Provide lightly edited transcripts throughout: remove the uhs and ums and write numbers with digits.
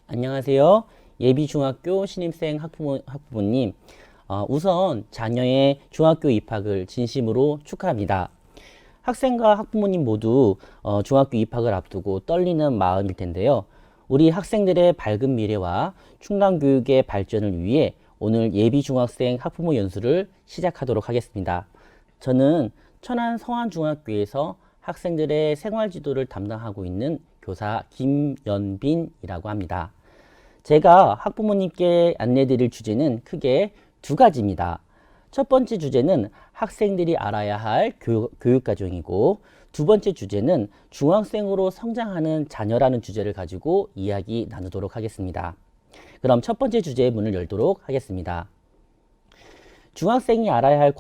안녕하세요. 예비중학교 신입생 학부모님. 우선 자녀의 중학교 입학을 진심으로 축하합니다. 학생과 학부모님 모두 중학교 입학을 앞두고 떨리는 마음일 텐데요. 우리 학생들의 밝은 미래와 충남 교육의 발전을 위해 오늘 예비중학생 학부모 연수를 시작하도록 하겠습니다. 저는 천안 성안중학교에서 학생들의 생활지도를 담당하고 있는 교사 김연빈이라고 합니다. 제가 학부모님께 안내드릴 주제는 크게 두 가지입니다. 첫 번째 주제는 학생들이 알아야 할 교육과정이고, 두 번째 주제는 중학생으로 성장하는 자녀라는 주제를 가지고 이야기 나누도록 하겠습니다. 그럼 첫 번째 주제의 문을 열도록 하겠습니다. 중학생이 알아야 할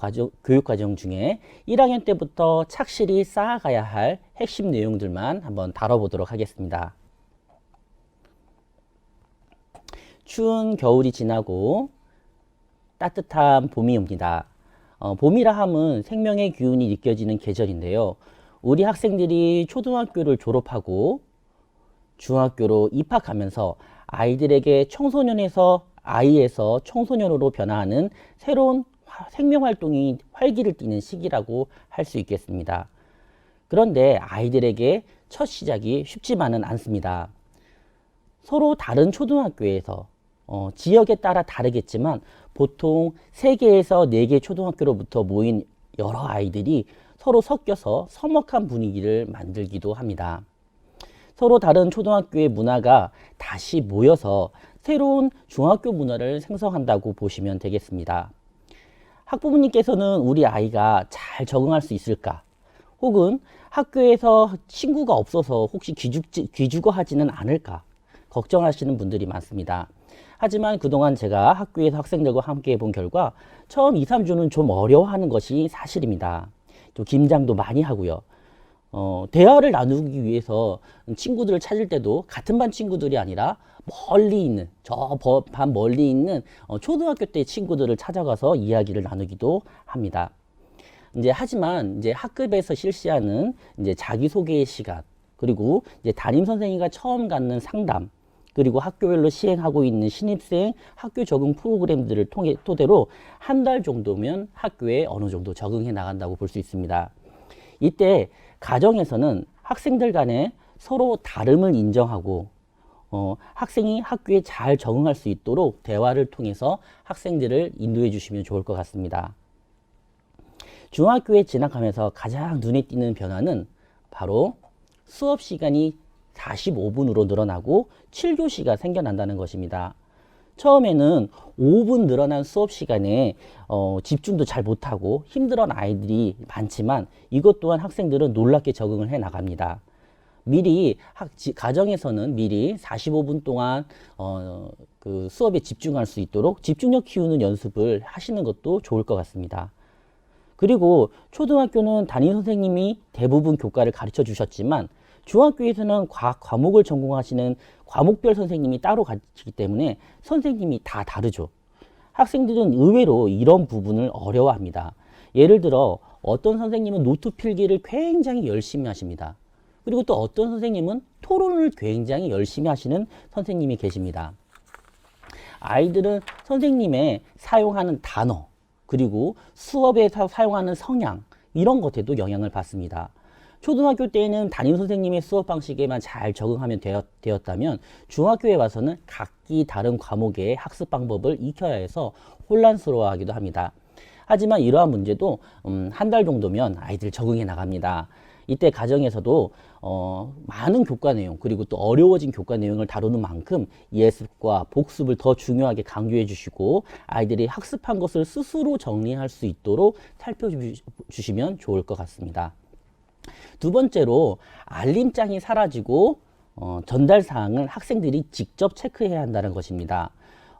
교육과정 중에 1학년 때부터 착실히 쌓아가야 할 핵심 내용들만 한번 다뤄보도록 하겠습니다. 추운 겨울이 지나고 따뜻한 봄이 옵니다. 봄이라 함은 생명의 기운이 느껴지는 계절인데요. 우리 학생들이 초등학교를 졸업하고 중학교로 입학하면서 아이들에게 아이에서 청소년으로 변화하는 새로운 생명활동이 활기를 띠는 시기라고 할 수 있겠습니다. 그런데 아이들에게 첫 시작이 쉽지만은 않습니다. 서로 다른 초등학교에서 지역에 따라 다르겠지만 보통 3개에서 4개 초등학교로부터 모인 여러 아이들이 서로 섞여서 서먹한 분위기를 만들기도 합니다. 서로 다른 초등학교의 문화가 다시 모여서 새로운 중학교 문화를 생성한다고 보시면 되겠습니다. 학부모님께서는 우리 아이가 잘 적응할 수 있을까? 혹은 학교에서 친구가 없어서 혹시 귀죽어하지는 않을까? 걱정하시는 분들이 많습니다. 하지만 그동안 제가 학교에서 학생들과 함께 해본 결과 처음 2, 3주는 좀 어려워하는 것이 사실입니다. 또 긴장도 많이 하고요. 대화를 나누기 위해서 친구들을 찾을 때도 같은 반 친구들이 아니라 멀리 있는 반 멀리 있는 초등학교 때 친구들을 찾아가서 이야기를 나누기도 합니다. 하지만 학급에서 실시하는 자기소개의 시간, 그리고 담임 선생님과 처음 갖는 상담, 그리고 학교별로 시행하고 있는 신입생 학교 적응 프로그램들을 토대로 한 달 정도면 학교에 어느 정도 적응해 나간다고 볼 수 있습니다. 이때 가정에서는 학생들 간에 서로 다름을 인정하고 학생이 학교에 잘 적응할 수 있도록 대화를 통해서 학생들을 인도해 주시면 좋을 것 같습니다. 중학교에 진학하면서 가장 눈에 띄는 변화는 바로 수업 시간이 45분으로 늘어나고 7교시가 생겨난다는 것입니다. 처음에는 5분 늘어난 수업 시간에 집중도 잘 못하고 힘들어하는 아이들이 많지만 이것 또한 학생들은 놀랍게 적응을 해 나갑니다. 미리 가정에서는 미리 45분 동안 그 수업에 집중할 수 있도록 집중력 키우는 연습을 하시는 것도 좋을 것 같습니다. 그리고 초등학교는 담임 선생님이 대부분 교과를 가르쳐 주셨지만 중학교에서는 과목을 전공하시는 과목별 선생님이 따로 가르치기 때문에 선생님이 다 다르죠. 학생들은 의외로 이런 부분을 어려워합니다. 예를 들어 어떤 선생님은 노트 필기를 굉장히 열심히 하십니다. 그리고 또 어떤 선생님은 토론을 굉장히 열심히 하시는 선생님이 계십니다. 아이들은 선생님의 사용하는 단어, 그리고 수업에서 사용하는 성향, 이런 것에도 영향을 받습니다. 초등학교 때에는 담임 선생님의 수업 방식에만 잘 적응하면 되었다면 중학교에 와서는 각기 다른 과목의 학습 방법을 익혀야 해서 혼란스러워하기도 합니다. 하지만 이러한 문제도 한 달 정도면 아이들 적응해 나갑니다. 이때 가정에서도 많은 교과 내용, 그리고 또 어려워진 교과 내용을 다루는 만큼 예습과 복습을 더 중요하게 강조해 주시고 아이들이 학습한 것을 스스로 정리할 수 있도록 살펴주시면 좋을 것 같습니다. 두 번째로 알림장이 사라지고 전달 사항을 학생들이 직접 체크해야 한다는 것입니다.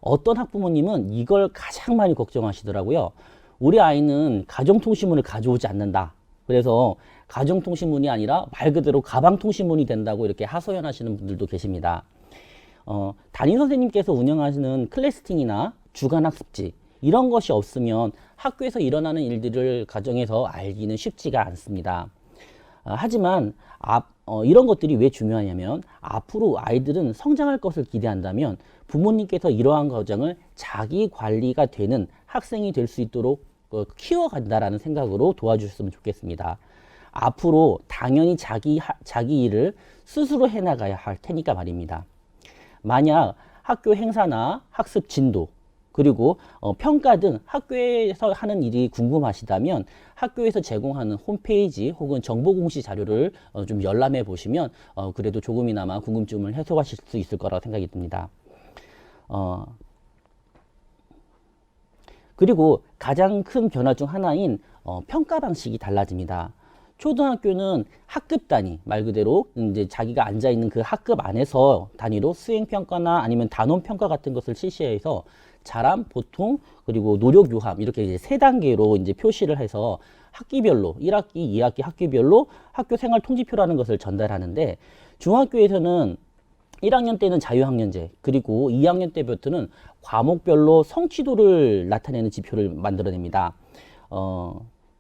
어떤 학부모님은 이걸 가장 많이 걱정하시더라고요. 우리 아이는 가정통신문을 가져오지 않는다. 그래서 가정통신문이 아니라 말 그대로 가방통신문이 된다고 이렇게 하소연하시는 분들도 계십니다. 담임 선생님께서 운영하시는 클래스팅이나 주간학습지 이런 것이 없으면 학교에서 일어나는 일들을 가정에서 알기는 쉽지가 않습니다. 하지만 이런 것들이 왜 중요하냐면 앞으로 아이들은 성장할 것을 기대한다면 부모님께서 이러한 과정을 자기 관리가 되는 학생이 될 수 있도록 키워간다라는 생각으로 도와주셨으면 좋겠습니다. 앞으로 당연히 자기 일을 스스로 해나가야 할 테니까 말입니다. 만약 학교 행사나 학습 진도 그리고 평가 등 학교에서 하는 일이 궁금하시다면 학교에서 제공하는 홈페이지 혹은 정보공시 자료를 좀 열람해 보시면 그래도 조금이나마 궁금증을 해소하실 수 있을 거라고 생각이 듭니다. 그리고 가장 큰 변화 중 하나인 평가 방식이 달라집니다. 초등학교는 학급 단위, 말 그대로 이제 자기가 앉아 있는 그 학급 안에서 단위로 수행 평가나 아니면 단원 평가 같은 것을 실시해서 잘함, 보통, 그리고 노력 요함 이렇게 이제 세 단계로 이제 표시를 해서 학기별로 1학기, 2학기 학기별로 학교 생활 통지표라는 것을 전달하는데 중학교에서는 1학년 때는 자유학년제 그리고 2학년 때부터는 과목별로 성취도를 나타내는 지표를 만들어냅니다.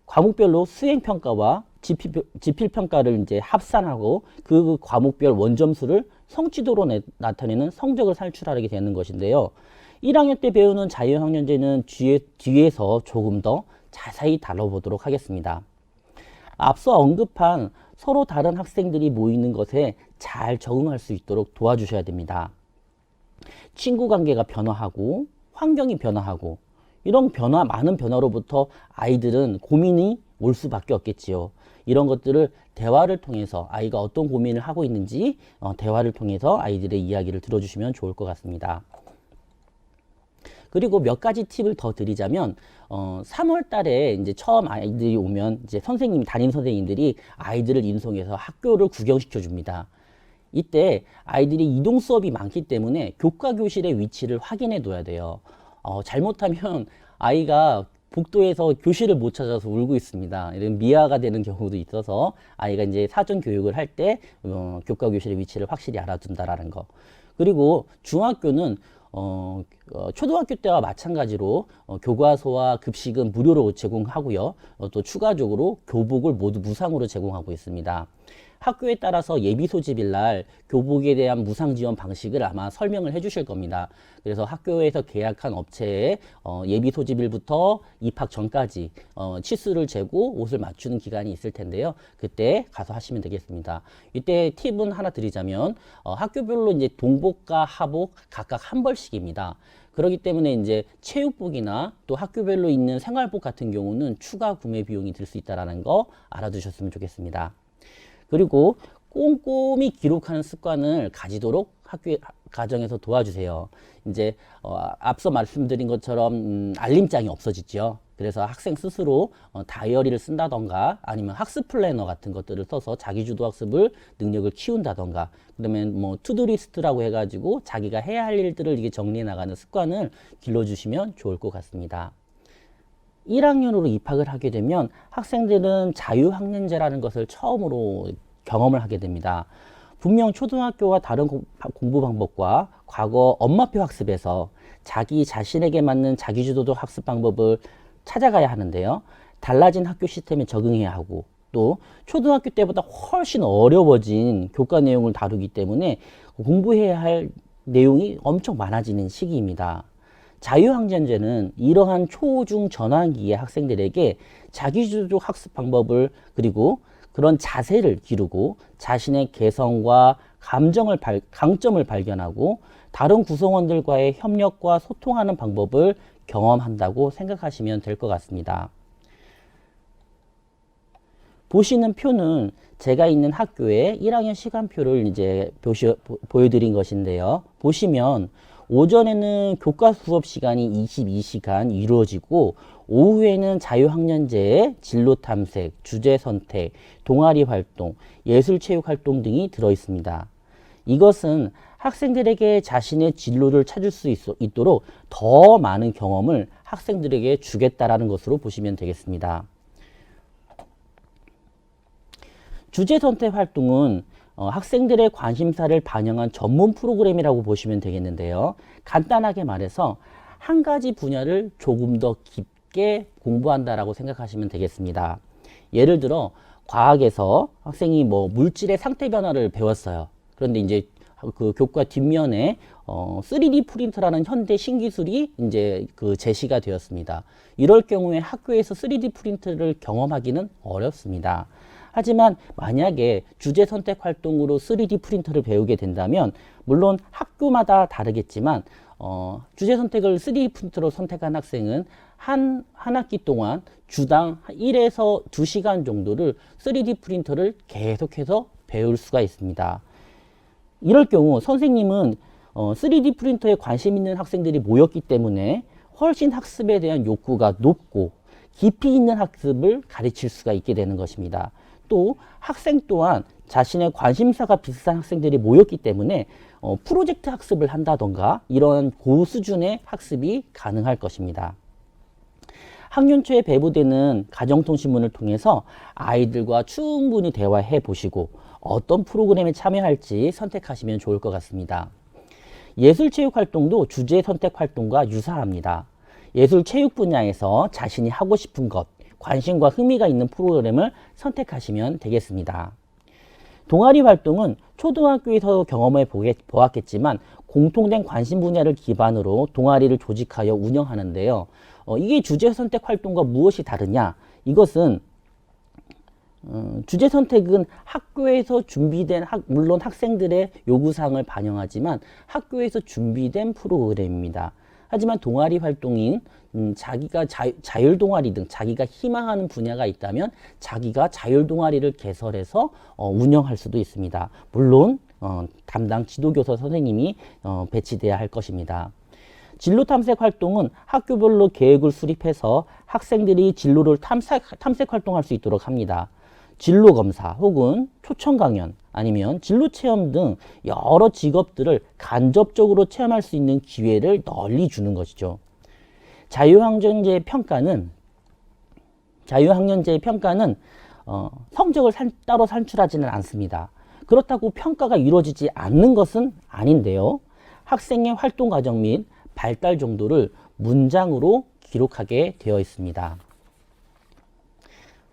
과목별로 수행평가와 지필평가를 이제 합산하고 그 과목별 원점수를 성취도로 나타내는 성적을 산출하게 되는 것인데요. 1학년 때 배우는 자유학년제는 뒤에서 조금 더 자세히 다뤄보도록 하겠습니다. 앞서 언급한 서로 다른 학생들이 모이는 것에 잘 적응할 수 있도록 도와주셔야 됩니다. 친구 관계가 변화하고 환경이 변화하고 이런 많은 변화로부터 아이들은 고민이 올 수밖에 없겠지요. 이런 것들을 대화를 통해서 아이가 어떤 고민을 하고 있는지 대화를 통해서 아이들의 이야기를 들어주시면 좋을 것 같습니다. 그리고 몇 가지 팁을 더 드리자면 3월 달에 이제 처음 아이들이 오면 이제 담임 선생님들이 아이들을 인송해서 학교를 구경시켜 줍니다. 이때 아이들이 이동 수업이 많기 때문에 교과 교실의 위치를 확인해 둬야 돼요. 잘못하면 아이가 복도에서 교실을 못 찾아서 울고 있습니다. 이런 미아가 되는 경우도 있어서 아이가 이제 사전 교육을 할 때 교과 교실의 위치를 확실히 알아둔다라는 거. 그리고 중학교는 초등학교 때와 마찬가지로 교과서와 급식은 무료로 제공하고요. 또 추가적으로 교복을 모두 무상으로 제공하고 있습니다. 학교에 따라서 예비 소집일 날 교복에 대한 무상 지원 방식을 아마 설명을 해 주실 겁니다. 그래서 학교에서 계약한 업체에 예비 소집일부터 입학 전까지 치수를 재고 옷을 맞추는 기간이 있을 텐데요. 그때 가서 하시면 되겠습니다. 이때 팁은 하나 드리자면 학교별로 이제 동복과 하복 각각 한 벌씩입니다. 그렇기 때문에 이제 체육복이나 또 학교별로 있는 생활복 같은 경우는 추가 구매 비용이 들 수 있다는 거 알아두셨으면 좋겠습니다. 그리고 꼼꼼히 기록하는 습관을 가지도록 가정에서 도와주세요. 이제 앞서 말씀드린 것처럼 알림장이 없어지죠. 그래서 학생 스스로 다이어리를 쓴다던가 아니면 학습 플래너 같은 것들을 써서 자기주도 학습을 능력을 키운다던가 그러면 뭐 투두리스트라고 해가지고 자기가 해야 할 일들을 이게 정리해 나가는 습관을 길러주시면 좋을 것 같습니다. 1학년으로 입학을 하게 되면 학생들은 자유학년제라는 것을 처음으로 경험을 하게 됩니다. 분명 초등학교와 다른 공부 방법과 과거 엄마표 학습에서 자기 자신에게 맞는 자기주도적 학습 방법을 찾아가야 하는데요. 달라진 학교 시스템에 적응해야 하고 또 초등학교 때보다 훨씬 어려워진 교과 내용을 다루기 때문에 공부해야 할 내용이 엄청 많아지는 시기입니다. 자유학년제는 이러한 초중 전환기의 학생들에게 자기주도적 학습 방법을 그리고 그런 자세를 기르고 자신의 개성과 강점을 발견하고 다른 구성원들과의 협력과 소통하는 방법을 경험한다고 생각하시면 될 것 같습니다. 보시는 표는 제가 있는 학교의 1학년 시간표를 이제 보여드린 것인데요. 보시면 오전에는 교과 수업 시간이 22시간 이루어지고 오후에는 자유학년제의 진로 탐색, 주제 선택, 동아리 활동, 예술체육 활동 등이 들어 있습니다. 이것은 학생들에게 자신의 진로를 찾을 수 있도록 더 많은 경험을 학생들에게 주겠다라는 것으로 보시면 되겠습니다. 주제 선택 활동은 학생들의 관심사를 반영한 전문 프로그램이라고 보시면 되겠는데요. 간단하게 말해서 한 가지 분야를 조금 더 깊게 공부한다라고 생각하시면 되겠습니다. 예를 들어 과학에서 학생이 뭐 물질의 상태 변화를 배웠어요. 그런데 이제 그 교과 뒷면에 3D 프린터라는 현대 신기술이 이제 그 제시가 되었습니다. 이럴 경우에 학교에서 3D 프린터를 경험하기는 어렵습니다. 하지만 만약에 주제 선택 활동으로 3D 프린터를 배우게 된다면 물론 학교마다 다르겠지만 주제 선택을 3D 프린터로 선택한 학생은 한 학기 동안 주당 1에서 2시간 정도를 3D 프린터를 계속해서 배울 수가 있습니다. 이럴 경우 선생님은 3D 프린터에 관심 있는 학생들이 모였기 때문에 훨씬 학습에 대한 욕구가 높고 깊이 있는 학습을 가르칠 수가 있게 되는 것입니다. 또 학생 또한 자신의 관심사가 비슷한 학생들이 모였기 때문에 프로젝트 학습을 한다던가 이런 고수준의 학습이 가능할 것입니다. 학년 초에 배부되는 가정통신문을 통해서 아이들과 충분히 대화해 보시고 어떤 프로그램에 참여할지 선택하시면 좋을 것 같습니다. 예술체육활동도 주제 선택 활동과 유사합니다. 예술체육 분야에서 자신이 하고 싶은 것, 관심과 흥미가 있는 프로그램을 선택하시면 되겠습니다. 동아리 활동은 초등학교에서 경험해 보았겠지만 공통된 관심 분야를 기반으로 동아리를 조직하여 운영하는데요. 이게 주제 선택 활동과 무엇이 다르냐? 이것은 주제 선택은 학교에서 준비된 물론 학생들의 요구사항을 반영하지만 학교에서 준비된 프로그램입니다. 하지만 동아리 활동인 자기가 자율 동아리 등 자기가 희망하는 분야가 있다면 자기가 자율 동아리를 개설해서 운영할 수도 있습니다. 물론 담당 지도교사 선생님이 배치돼야 할 것입니다. 진로 탐색 활동은 학교별로 계획을 수립해서 학생들이 진로를 탐색 활동할 수 있도록 합니다. 진로 검사 혹은 초청 강연 아니면 진로 체험 등 여러 직업들을 간접적으로 체험할 수 있는 기회를 널리 주는 것이죠. 자유학년제의 평가는 성적을 따로 산출하지는 않습니다. 그렇다고 평가가 이루어지지 않는 것은 아닌데요. 학생의 활동 과정 및 발달 정도를 문장으로 기록하게 되어 있습니다.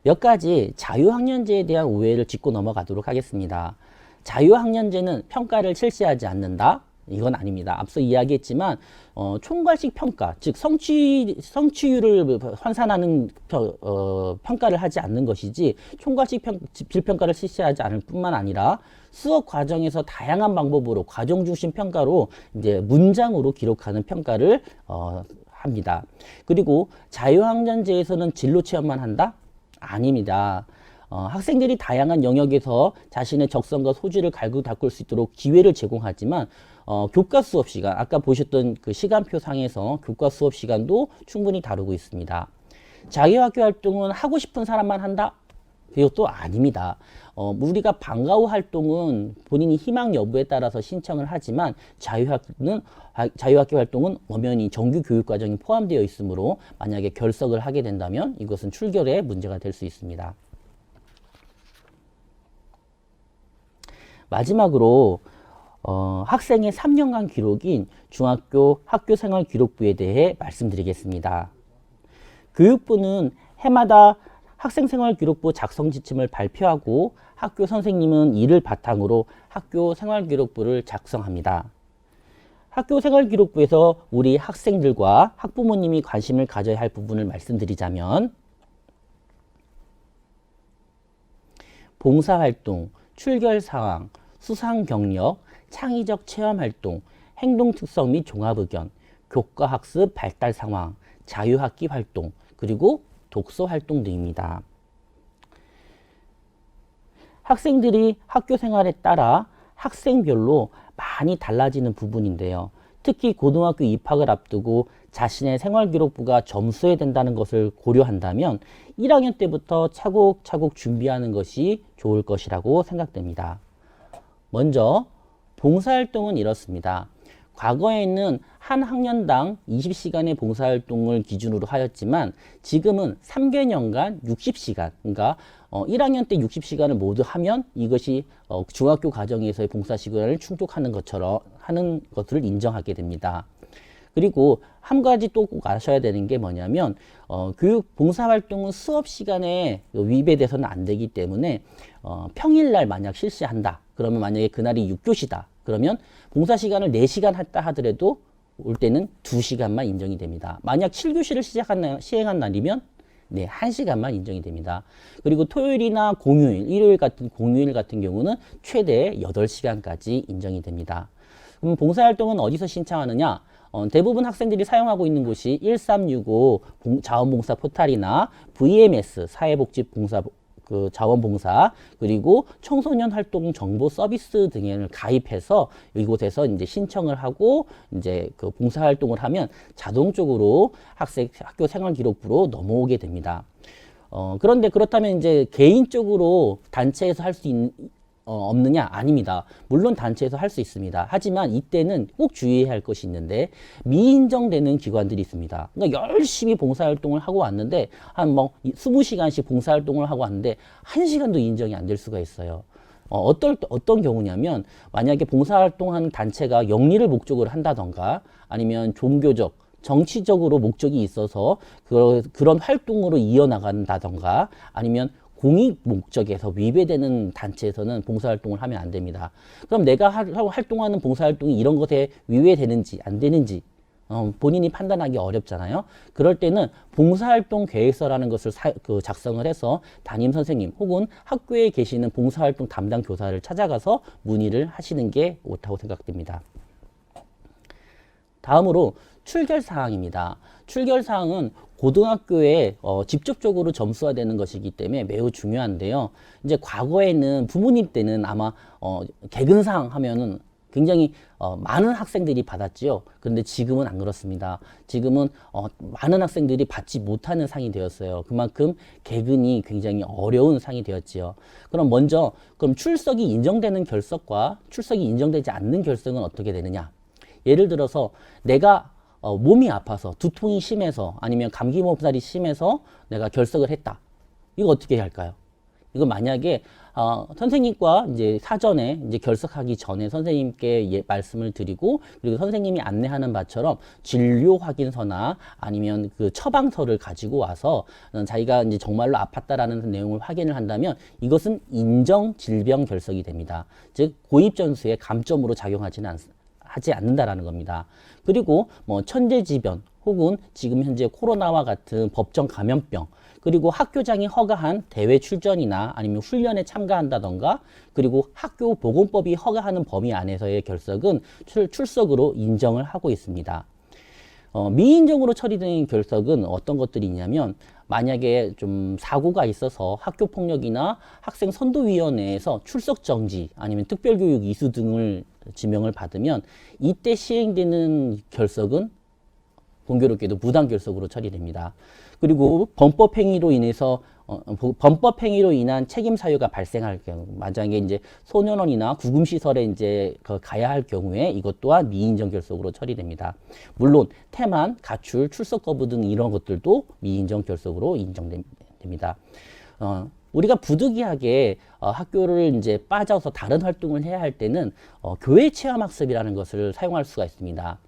몇 가지 자유학년제에 대한 오해를 짚고 넘어가도록 하겠습니다. 자유학년제는 평가를 실시하지 않는다? 이건 아닙니다. 앞서 이야기했지만 총괄식 평가, 즉 성취율을 환산하는 평가를 하지 않는 것이지 총괄식 질평가를 실시하지 않을 뿐만 아니라 수업 과정에서 다양한 방법으로 과정 중심 평가로 이제 문장으로 기록하는 평가를 합니다. 그리고 자유학년제에서는 진로 체험만 한다? 아닙니다. 학생들이 다양한 영역에서 자신의 적성과 소질을 갈고 닦을 수 있도록 기회를 제공하지만 교과 수업 시간, 아까 보셨던 그 시간표 상에서 교과 수업 시간도 충분히 다루고 있습니다. 자유학교 활동은 하고 싶은 사람만 한다? 이것도 아닙니다. 우리가 방과 후 활동은 본인이 희망 여부에 따라서 신청을 하지만 자유학교 활동은 엄연히 정규 교육 과정이 포함되어 있으므로 만약에 결석을 하게 된다면 이것은 출결에 문제가 될 수 있습니다. 마지막으로 학생의 3년간 기록인 중학교 학교생활 기록부에 대해 말씀드리겠습니다. 교육부는 해마다 학생생활 기록부 작성 지침을 발표하고 학교 선생님은 이를 바탕으로 학교 생활 기록부를 작성합니다. 학교 생활 기록부에서 우리 학생들과 학부모님이 관심을 가져야 할 부분을 말씀드리자면 봉사활동, 출결 상황, 수상 경력, 창의적 체험 활동, 행동 특성 및 종합 의견, 교과 학습 발달 상황, 자유학기 활동, 그리고 독서 활동 등입니다. 학생들이 학교 생활에 따라 학생별로 많이 달라지는 부분인데요. 특히 고등학교 입학을 앞두고 자신의 생활기록부가 점수해야 된다는 것을 고려한다면 1학년 때부터 차곡차곡 준비하는 것이 좋을 것이라고 생각됩니다. 먼저 봉사활동은 이렇습니다. 과거에는 한 학년당 20시간의 봉사활동을 기준으로 하였지만 지금은 3개년간 60시간, 그러니까 1학년 때 60시간을 모두 하면 이것이 중학교 과정에서의 봉사 시간을 충족하는 것처럼 하는 것을 인정하게 됩니다. 그리고 한 가지 또 꼭 아셔야 되는 게 뭐냐면 교육 봉사활동은 수업 시간에 위배돼서는 안 되기 때문에 평일날 만약 실시한다. 그러면 만약에 그날이 6교시다. 그러면 봉사 시간을 4시간 했다 하더라도 올 때는 2시간만 인정이 됩니다. 만약 7교시를 시행한 날이면 네, 1시간만 인정이 됩니다. 그리고 토요일이나 공휴일, 일요일 같은 공휴일 같은 경우는 최대 8시간까지 인정이 됩니다. 그럼 봉사활동은 어디서 신청하느냐? 대부분 학생들이 사용하고 있는 곳이 1365 자원봉사 포탈이나 VMS 사회복지봉사 자원봉사 그리고 청소년 활동 정보 서비스 등을 가입해서 이곳에서 이제 신청을 하고 이제 그 봉사활동을 하면 자동적으로 학교 생활기록부로 넘어오게 됩니다. 그런데 그렇다면 이제 개인적으로 단체에서 할 수 없느냐? 아닙니다. 물론 단체에서 할 수 있습니다. 하지만 이때는 꼭 주의해야 할 것이 있는데 미인정되는 기관들이 있습니다. 그러니까 열심히 봉사활동을 하고 왔는데 한 20시간씩 봉사활동을 하고 왔는데 1시간도 인정이 안 될 수가 있어요. 어떤 경우냐면 만약에 봉사활동하는 단체가 영리를 목적으로 한다던가 아니면 종교적 정치적으로 목적이 있어서 그런 활동으로 이어나간다던가 아니면 공익 목적에서 위배되는 단체에서는 봉사활동을 하면 안 됩니다. 그럼 내가 활동하는 봉사활동이 이런 것에 위배되는지 안 되는지 본인이 판단하기 어렵잖아요. 그럴 때는 봉사활동 계획서라는 것을 작성을 해서 담임 선생님 혹은 학교에 계시는 봉사활동 담당 교사를 찾아가서 문의를 하시는 게 옳다고 생각됩니다. 다음으로 출결사항입니다. 출결사항은 고등학교에 직접적으로 점수화되는 것이기 때문에 매우 중요한데요. 이제 과거에는 부모님 때는 아마 개근상 하면은 굉장히 많은 학생들이 받았지요. 그런데 지금은 안 그렇습니다. 지금은 많은 학생들이 받지 못하는 상이 되었어요. 그만큼 개근이 굉장히 어려운 상이 되었지요. 그럼 먼저 출석이 인정되는 결석과 출석이 인정되지 않는 결석은 어떻게 되느냐? 예를 들어서 내가 몸이 아파서 두통이 심해서 아니면 감기 몸살이 심해서 내가 결석을 했다. 이거 어떻게 해야 할까요? 이거 만약에 선생님과 이제 사전에 이제 결석하기 전에 선생님께 말씀을 드리고 그리고 선생님이 안내하는 바처럼 진료 확인서나 아니면 그 처방서를 가지고 와서 자기가 이제 정말로 아팠다라는 내용을 확인을 한다면 이것은 인정 질병 결석이 됩니다. 즉 고입 전수에 감점으로 하지 않는다라는 겁니다. 그리고 천재지변 혹은 지금 현재 코로나와 같은 법정 감염병 그리고 학교장이 허가한 대회 출전이나 아니면 훈련에 참가한다던가 그리고 학교 보건법이 허가하는 범위 안에서의 결석은 출석으로 인정을 하고 있습니다. 미인정으로 처리된 결석은 어떤 것들이 있냐면 만약에 좀 사고가 있어서 학교폭력이나 학생선도위원회에서 출석정지 아니면 특별교육 이수 등을 지명을 받으면 이때 시행되는 결석은 공교롭게도 무단결석으로 처리됩니다. 그리고 범법행위로 인한 책임 사유가 발생할 경우, 만약에 이제 소년원이나 구금시설에 이제 가야 할 경우에 이것 또한 미인정 결석으로 처리됩니다. 물론 태만, 가출, 출석 거부 등 이런 것들도 미인정 결석으로 인정됩니다. 우리가 부득이하게 학교를 이제 빠져서 다른 활동을 해야 할 때는 교회 체험 학습이라는 것을 사용할 수가 있습니다.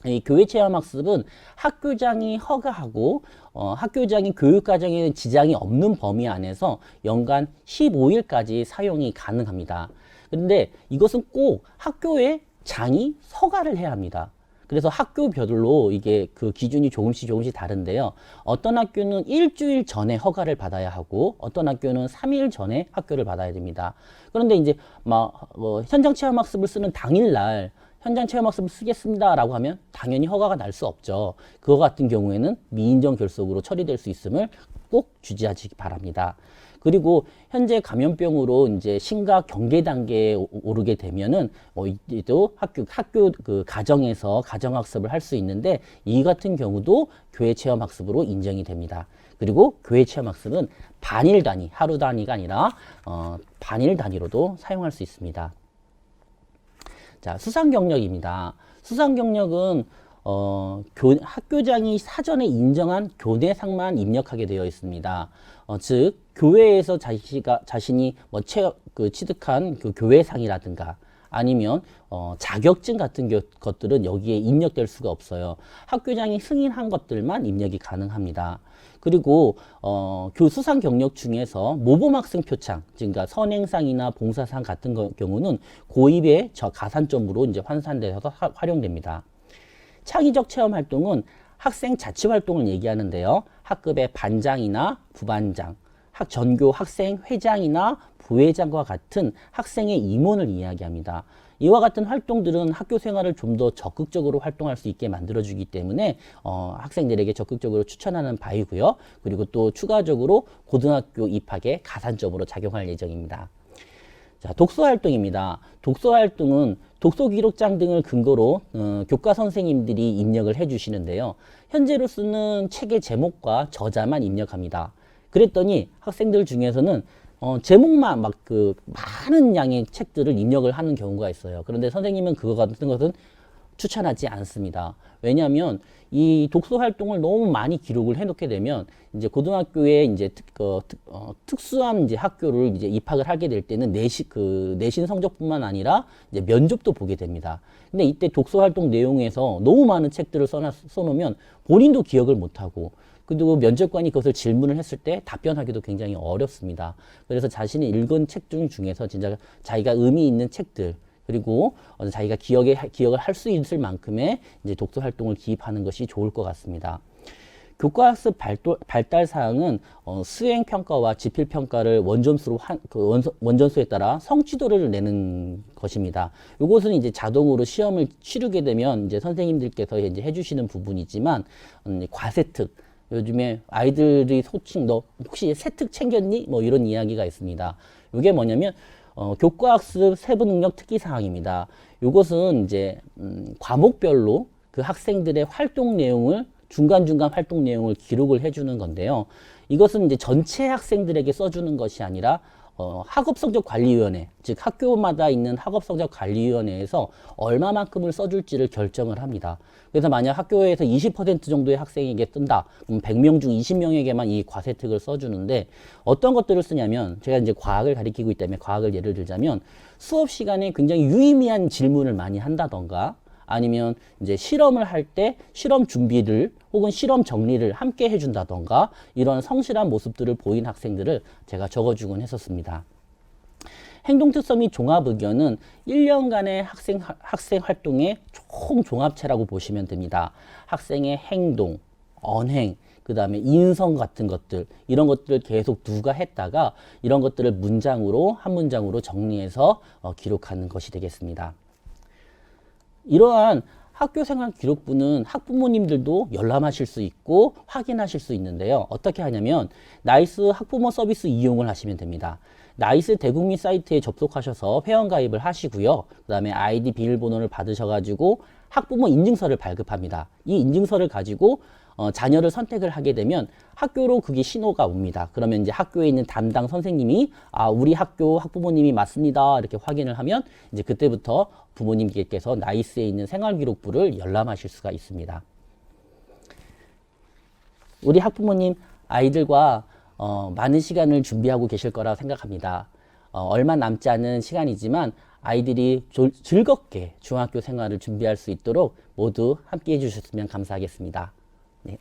이 교회 체험 학습은 학교장이 허가하고 학교장이 교육과정에 지장이 없는 범위 안에서 연간 15일까지 사용이 가능합니다. 그런데 이것은 꼭 학교의 장이 허가를 해야 합니다. 그래서 학교별로 이게 그 기준이 조금씩 다른데요. 어떤 학교는 일주일 전에 허가를 받아야 하고 어떤 학교는 3일 전에 학교를 받아야 됩니다. 그런데 이제 현장 체험 학습을 쓰는 당일날 현장 체험 학습을 쓰겠습니다라고 하면 당연히 허가가 날 수 없죠. 그거 같은 경우에는 미인정 결석으로 처리될 수 있음을 꼭 주의하시기 바랍니다. 그리고 현재 감염병으로 이제 심각 경계 단계에 오르게 되면은 이때도 학교 그 가정에서 가정 학습을 할 수 있는데 이 같은 경우도 교회 체험 학습으로 인정이 됩니다. 그리고 교회 체험 학습은 반일 단위, 하루 단위가 아니라 반일 단위로도 사용할 수 있습니다. 자, 수상 경력입니다. 수상 경력은 학교장이 사전에 인정한 교내상만 입력하게 되어 있습니다. 즉 교회에서 자신이 취득한 그 교회상이라든가 아니면 자격증 같은 것들은 여기에 입력될 수가 없어요. 학교장이 승인한 것들만 입력이 가능합니다. 그리고 수상 경력 중에서 모범학생 표창, 그러니까 선행상이나 봉사상 같은 경우는 고입의 가산점으로 이제 환산돼서 활용됩니다. 창의적 체험 활동은 학생 자치 활동을 얘기하는데요. 학급의 반장이나 부반장, 전교 학생 회장이나 부회장과 같은 학생의 임원을 이야기합니다. 이와 같은 활동들은 학교 생활을 좀 더 적극적으로 활동할 수 있게 만들어주기 때문에 학생들에게 적극적으로 추천하는 바이고요. 그리고 또 추가적으로 고등학교 입학에 가산점으로 작용할 예정입니다. 자, 독서 활동입니다. 독서 활동은 독서 기록장 등을 근거로 교과 선생님들이 입력을 해주시는데요. 현재로서는 책의 제목과 저자만 입력합니다. 그랬더니 학생들 중에서는 제목만 막 많은 양의 책들을 입력을 하는 경우가 있어요. 그런데 선생님은 그거 같은 것은 추천하지 않습니다. 왜냐하면 이 독서 활동을 너무 많이 기록을 해놓게 되면 이제 고등학교에 이제 특수한 이제 학교를 이제 입학을 하게 될 때는 내신 성적뿐만 아니라 이제 면접도 보게 됩니다. 근데 이때 독서 활동 내용에서 너무 많은 책들을 써놓으면 본인도 기억을 못하고 그리고 면접관이 그것을 질문을 했을 때 답변하기도 굉장히 어렵습니다. 그래서 자신이 읽은 책 중에서 진짜 자기가 의미 있는 책들 그리고 자기가 기억을 할 수 있을 만큼의 이제 독서 활동을 기입하는 것이 좋을 것 같습니다. 교과학습 발달 사항은 수행 평가와 지필 평가를 원점수에 따라 성취도를 내는 것입니다. 이것은 이제 자동으로 시험을 치르게 되면 이제 선생님들께서 이제 해주시는 부분이지만 과세특 요즘에 아이들이 소칭 너 혹시 세특 챙겼니? 뭐 이런 이야기가 있습니다. 이게 뭐냐면 교과학습 세부능력 특기사항입니다. 이것은 이제 과목별로 그 학생들의 활동 내용을 중간중간 활동 내용을 기록을 해주는 건데요. 이것은 이제 전체 학생들에게 써주는 것이 아니라 학업성적관리위원회, 즉 학교마다 있는 학업성적관리위원회에서 얼마만큼을 써줄지를 결정을 합니다. 그래서 만약 학교에서 20% 정도의 학생에게 쓴다, 그럼 100명 중 20명에게만 이 과세특을 써주는데 어떤 것들을 쓰냐면 제가 이제 과학을 가리키고 있다면 과학을 예를 들자면 수업 시간에 굉장히 유의미한 질문을 많이 한다던가 아니면 이제 실험을 할 때 실험 준비를 혹은 실험 정리를 함께 해준다던가 이런 성실한 모습들을 보인 학생들을 제가 적어주곤 했었습니다. 행동특서 및 종합의견은 1년간의 학생 활동의 총 종합체라고 보시면 됩니다. 학생의 행동, 언행, 그 다음에 인성 같은 것들 이런 것들을 계속 누가 했다가 이런 것들을 문장으로 한 문장으로 정리해서 기록하는 것이 되겠습니다. 이러한 학교생활 기록부는 학부모님들도 열람하실 수 있고 확인하실 수 있는데요. 어떻게 하냐면 나이스 학부모 서비스 이용을 하시면 됩니다. 나이스 대국민 사이트에 접속하셔서 회원가입을 하시고요. 그 다음에 아이디 비밀번호를 받으셔가지고 학부모 인증서를 발급합니다. 이 인증서를 가지고 자녀를 선택을 하게 되면 학교로 그게 신호가 옵니다. 그러면 이제 학교에 있는 담당 선생님이 우리 학교 학부모님이 맞습니다. 이렇게 확인을 하면 이제 그때부터 부모님께서 나이스에 있는 생활기록부를 열람하실 수가 있습니다. 우리 학부모님 아이들과 많은 시간을 준비하고 계실 거라 생각합니다. 얼마 남지 않은 시간이지만 아이들이 즐겁게 중학교 생활을 준비할 수 있도록 모두 함께 해주셨으면 감사하겠습니다. 네.